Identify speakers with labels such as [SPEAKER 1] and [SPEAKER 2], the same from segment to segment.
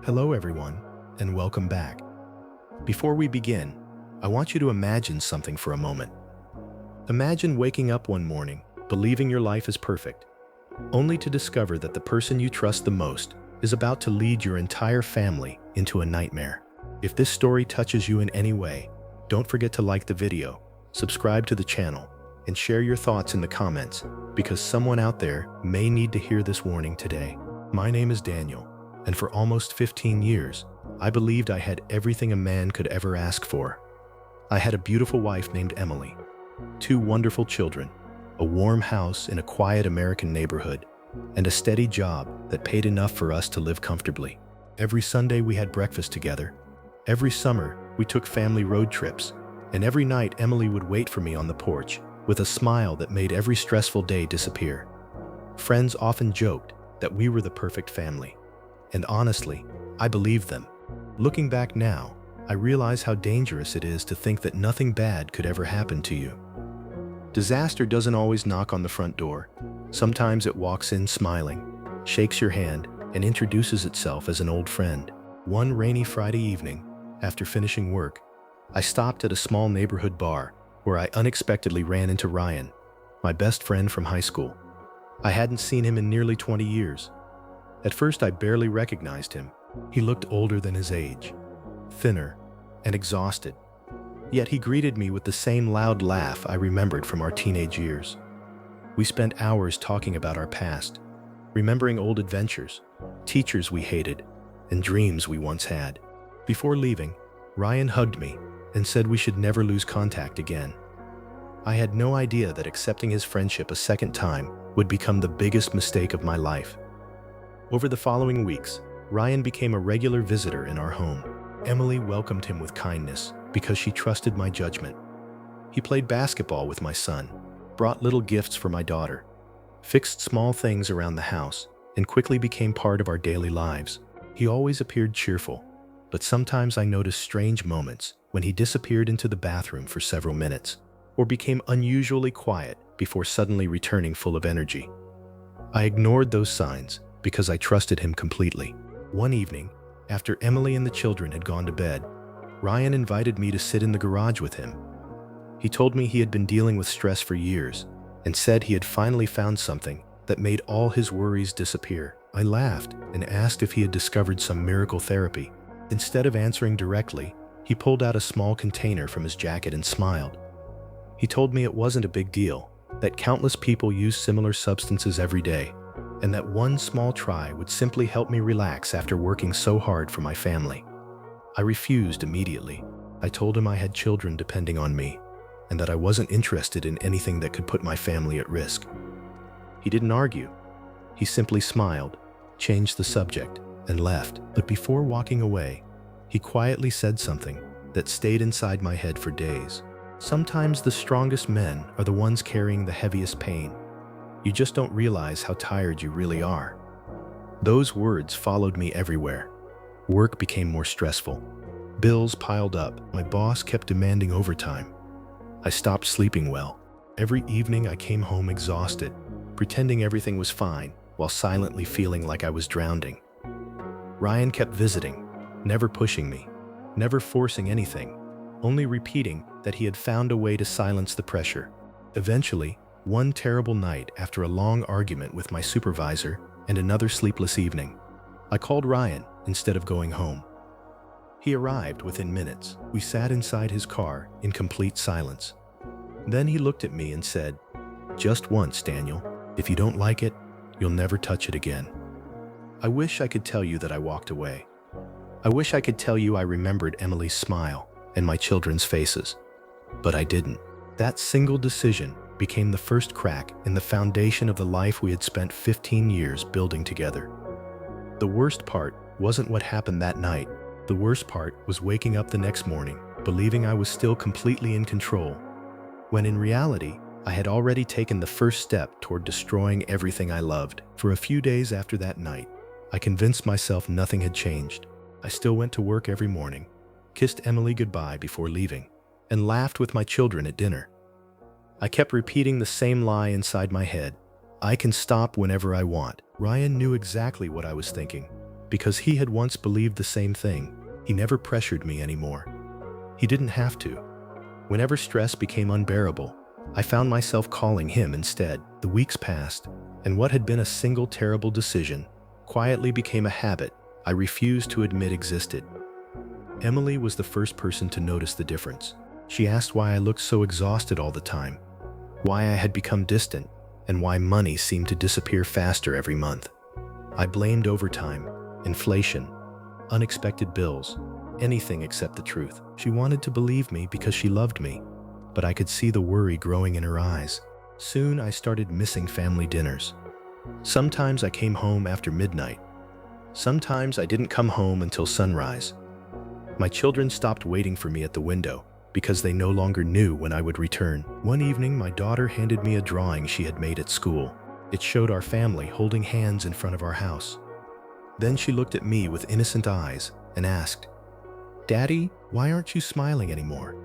[SPEAKER 1] Hello everyone, and welcome back. Before we begin, I want you to imagine something for a moment. Imagine waking up one morning, believing your life is perfect, only to discover that the person you trust the most is about to lead your entire family into a nightmare. If this story touches you in any way, don't forget to like the video, subscribe to the channel, and share your thoughts in the comments, because someone out there may need to hear this warning today. My name is Daniel, and for almost 15 years, I believed I had everything a man could ever ask for. I had a beautiful wife named Emily, 2 wonderful children, a warm house in a quiet American neighborhood, and a steady job that paid enough for us to live comfortably. Every Sunday we had breakfast together. Every summer we took family road trips, and every night Emily would wait for me on the porch with a smile that made every stressful day disappear. Friends often joked that we were the perfect family, and honestly, I believed them. Looking back now, I realize how dangerous it is to think that nothing bad could ever happen to you. Disaster doesn't always knock on the front door. Sometimes it walks in smiling, shakes your hand, and introduces itself as an old friend. One rainy Friday evening, after finishing work, I stopped at a small neighborhood bar where I unexpectedly ran into Ryan, my best friend from high school. I hadn't seen him in nearly 20 years. At first, I barely recognized him. He looked older than his age, thinner, and exhausted. Yet he greeted me with the same loud laugh I remembered from our teenage years. We spent hours talking about our past, remembering old adventures, teachers we hated, and dreams we once had. Before leaving, Ryan hugged me and said we should never lose contact again. I had no idea that accepting his friendship a second time would become the biggest mistake of my life. Over the following weeks, Ryan became a regular visitor in our home. Emily welcomed him with kindness because she trusted my judgment. He played basketball with my son, brought little gifts for my daughter, fixed small things around the house, and quickly became part of our daily lives. He always appeared cheerful, but sometimes I noticed strange moments when he disappeared into the bathroom for several minutes, or became unusually quiet before suddenly returning full of energy. I ignored those signs because I trusted him completely. One evening, after Emily and the children had gone to bed, Ryan invited me to sit in the garage with him. He told me he had been dealing with stress for years and said he had finally found something that made all his worries disappear. I laughed and asked if he had discovered some miracle therapy. Instead of answering directly, he pulled out a small container from his jacket and smiled. He told me it wasn't a big deal, that countless people use similar substances every day, and that one small try would simply help me relax after working so hard for my family. I refused immediately. I told him I had children depending on me, and that I wasn't interested in anything that could put my family at risk. He didn't argue. He simply smiled, changed the subject, and left. But before walking away, he quietly said something that stayed inside my head for days. Sometimes the strongest men are the ones carrying the heaviest pain. You just don't realize how tired you really are. Those words followed me everywhere. Work became more stressful. Bills piled up. My boss kept demanding overtime. I stopped sleeping well. Every evening I came home exhausted, pretending everything was fine while silently feeling like I was drowning. Ryan kept visiting, never pushing me, never forcing anything, only repeating that he had found a way to silence the pressure. Eventually, one terrible night after a long argument with my supervisor and another sleepless evening, I called Ryan instead of going home. He arrived within minutes. We sat inside his car in complete silence. Then he looked at me and said, "Just once, Daniel. If you don't like it, you'll never touch it again." I wish I could tell you that I walked away. I wish I could tell you I remembered Emily's smile and my children's faces, but I didn't. That single decision became the first crack in the foundation of the life we had spent 15 years building together. The worst part wasn't what happened that night. The worst part was waking up the next morning, believing I was still completely in control, when in reality, I had already taken the first step toward destroying everything I loved. For a few days after that night, I convinced myself nothing had changed. I still went to work every morning, kissed Emily goodbye before leaving, and laughed with my children at dinner. I kept repeating the same lie inside my head, I can stop whenever I want. Ryan knew exactly what I was thinking, because he had once believed the same thing. He never pressured me anymore. He didn't have to. Whenever stress became unbearable, I found myself calling him instead. The weeks passed, and what had been a single terrible decision quietly became a habit I refused to admit existed. Emily was the first person to notice the difference. She asked why I looked so exhausted all the time, why I had become distant, and why money seemed to disappear faster every month. I blamed overtime, inflation, unexpected bills, anything except the truth. She wanted to believe me because she loved me, but I could see the worry growing in her eyes. Soon I started missing family dinners. Sometimes I came home after midnight. Sometimes I didn't come home until sunrise. My children stopped waiting for me at the window because they no longer knew when I would return. One evening, my daughter handed me a drawing she had made at school. It showed our family holding hands in front of our house. Then she looked at me with innocent eyes and asked, "Daddy, why aren't you smiling anymore?"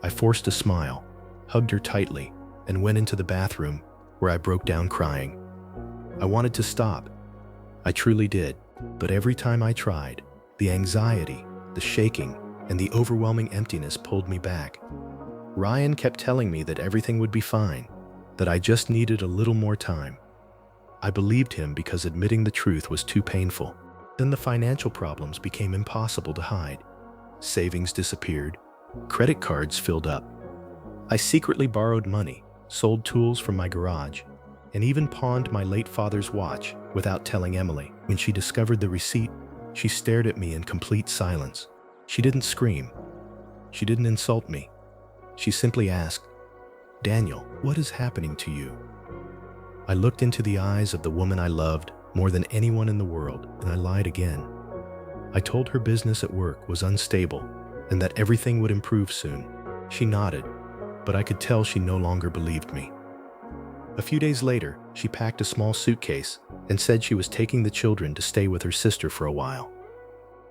[SPEAKER 1] I forced a smile, hugged her tightly, and went into the bathroom, where I broke down crying. I wanted to stop. I truly did, but every time I tried, the anxiety, the shaking, and the overwhelming emptiness pulled me back. Ryan kept telling me that everything would be fine, that I just needed a little more time. I believed him because admitting the truth was too painful. Then the financial problems became impossible to hide. Savings disappeared. Credit cards filled up. I secretly borrowed money, sold tools from my garage, and even pawned my late father's watch without telling Emily. When she discovered the receipt, she stared at me in complete silence. She didn't scream. She didn't insult me. She simply asked, "Daniel, what is happening to you?" I looked into the eyes of the woman I loved more than anyone in the world, and I lied again. I told her business at work was unstable and that everything would improve soon. She nodded, but I could tell she no longer believed me. A few days later, she packed a small suitcase and said she was taking the children to stay with her sister for a while.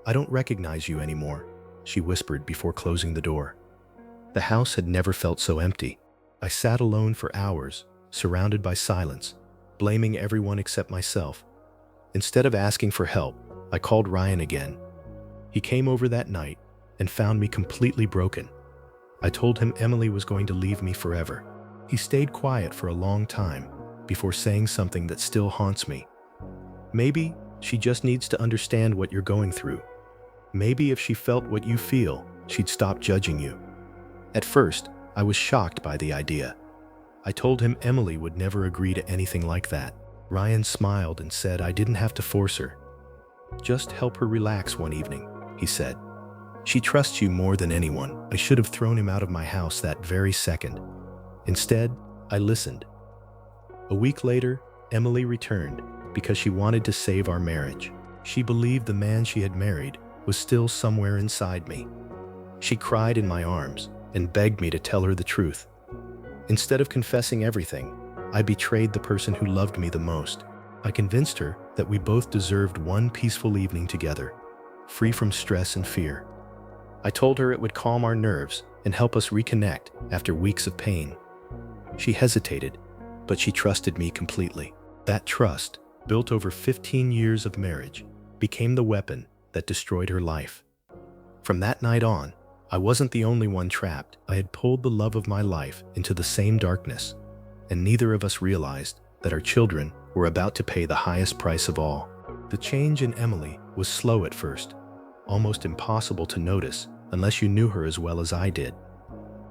[SPEAKER 1] "I don't recognize you anymore," she whispered before closing the door. The house had never felt so empty. I sat alone for hours, surrounded by silence, blaming everyone except myself. Instead of asking for help, I called Ryan again. He came over that night and found me completely broken. I told him Emily was going to leave me forever. He stayed quiet for a long time before saying something that still haunts me. "Maybe she just needs to understand what you're going through. Maybe if she felt what you feel, she'd stop judging you." At first, I was shocked by the idea. I told him Emily would never agree to anything like that. Ryan smiled and said I didn't have to force her. "Just help her relax one evening," he said. "She trusts you more than anyone." I should have thrown him out of my house that very second. Instead, I listened. A week later, Emily returned because she wanted to save our marriage. She believed the man she had married was still somewhere inside me. She cried in my arms and begged me to tell her the truth. Instead of confessing everything, I betrayed the person who loved me the most. I convinced her that we both deserved one peaceful evening together, free from stress and fear. I told her it would calm our nerves and help us reconnect after weeks of pain. She hesitated, but she trusted me completely. That trust, built over 15 years of marriage, became the weapon that destroyed her life. From that night on, I wasn't the only one trapped. I had pulled the love of my life into the same darkness, and neither of us realized that our children were about to pay the highest price of all. The change in Emily was slow at first, almost impossible to notice unless you knew her as well as I did.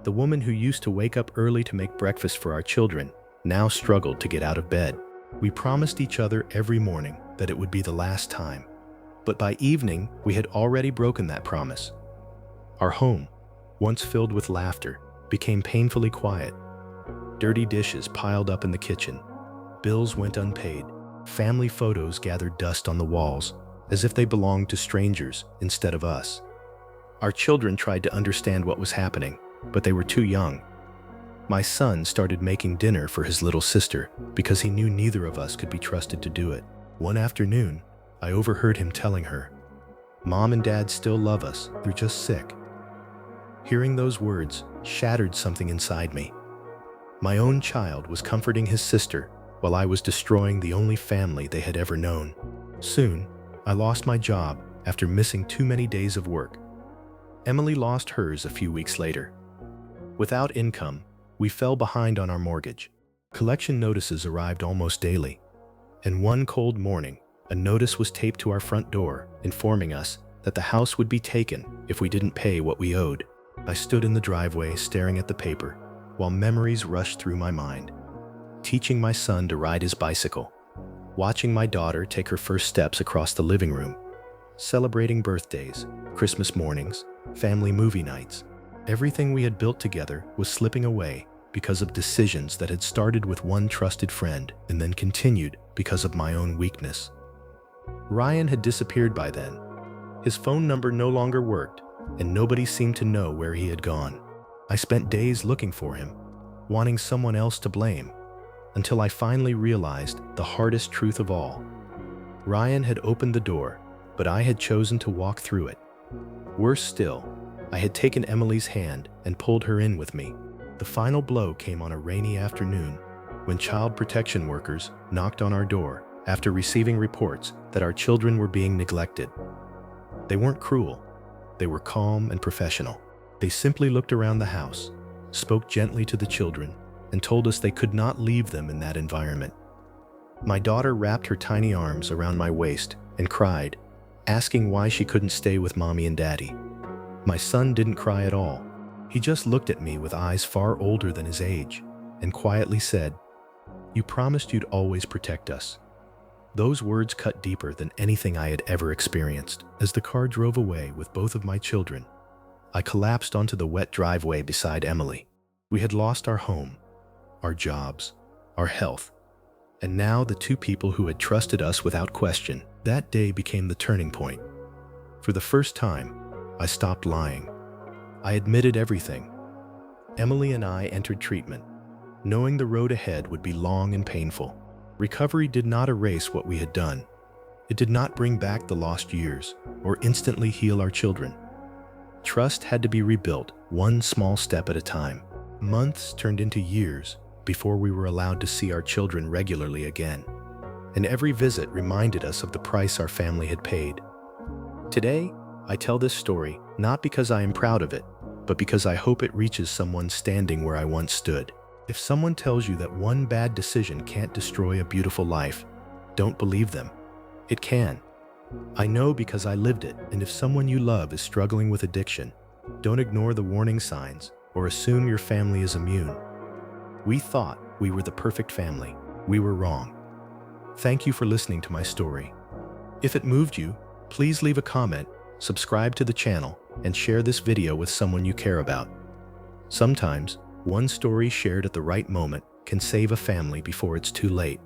[SPEAKER 1] The woman who used to wake up early to make breakfast for our children now struggled to get out of bed. We promised each other every morning that it would be the last time, but by evening we had already broken that promise. Our home, once filled with laughter, became painfully quiet. Dirty dishes piled up in the kitchen. Bills went unpaid. Family photos gathered dust on the walls, as if they belonged to strangers instead of us. Our children tried to understand what was happening, but they were too young. My son started making dinner for his little sister because he knew neither of us could be trusted to do it. One afternoon, I overheard him telling her, "Mom and Dad still love us, they're just sick." Hearing those words shattered something inside me. My own child was comforting his sister while I was destroying the only family they had ever known. Soon, I lost my job after missing too many days of work. Emily lost hers a few weeks later. Without income, we fell behind on our mortgage. Collection notices arrived almost daily, and one cold morning, a notice was taped to our front door informing us that the house would be taken if we didn't pay what we owed. I stood in the driveway staring at the paper while memories rushed through my mind. Teaching my son to ride his bicycle, watching my daughter take her first steps across the living room, celebrating birthdays, Christmas mornings, family movie nights. Everything we had built together was slipping away because of decisions that had started with one trusted friend and then continued because of my own weakness. Ryan had disappeared by then. His phone number no longer worked, and nobody seemed to know where he had gone. I spent days looking for him, wanting someone else to blame, until I finally realized the hardest truth of all. Ryan had opened the door, but I had chosen to walk through it. Worse still, I had taken Emily's hand and pulled her in with me. The final blow came on a rainy afternoon when child protection workers knocked on our door after receiving reports that our children were being neglected. They weren't cruel. They were calm and professional. They simply looked around the house, spoke gently to the children, and told us they could not leave them in that environment. My daughter wrapped her tiny arms around my waist and cried, asking why she couldn't stay with Mommy and Daddy. My son didn't cry at all. He just looked at me with eyes far older than his age and quietly said, "You promised you'd always protect us." Those words cut deeper than anything I had ever experienced. As the car drove away with both of my children, I collapsed onto the wet driveway beside Emily. We had lost our home, our jobs, our health, and now the two people who had trusted us without question. That day became the turning point. For the first time, I stopped lying. I admitted everything. Emily and I entered treatment, knowing the road ahead would be long and painful. Recovery did not erase what we had done. It did not bring back the lost years or instantly heal our children. Trust had to be rebuilt, one small step at a time. Months turned into years before we were allowed to see our children regularly again, and every visit reminded us of the price our family had paid. Today, I tell this story not because I am proud of it, but because I hope it reaches someone standing where I once stood. If someone tells you that one bad decision can't destroy a beautiful life, don't believe them. It can. I know because I lived it, and if someone you love is struggling with addiction, don't ignore the warning signs or assume your family is immune. We thought we were the perfect family. We were wrong. Thank you for listening to my story. If it moved you, please leave a comment, subscribe to the channel, and share this video with someone you care about. Sometimes, one story shared at the right moment can save a family before it's too late.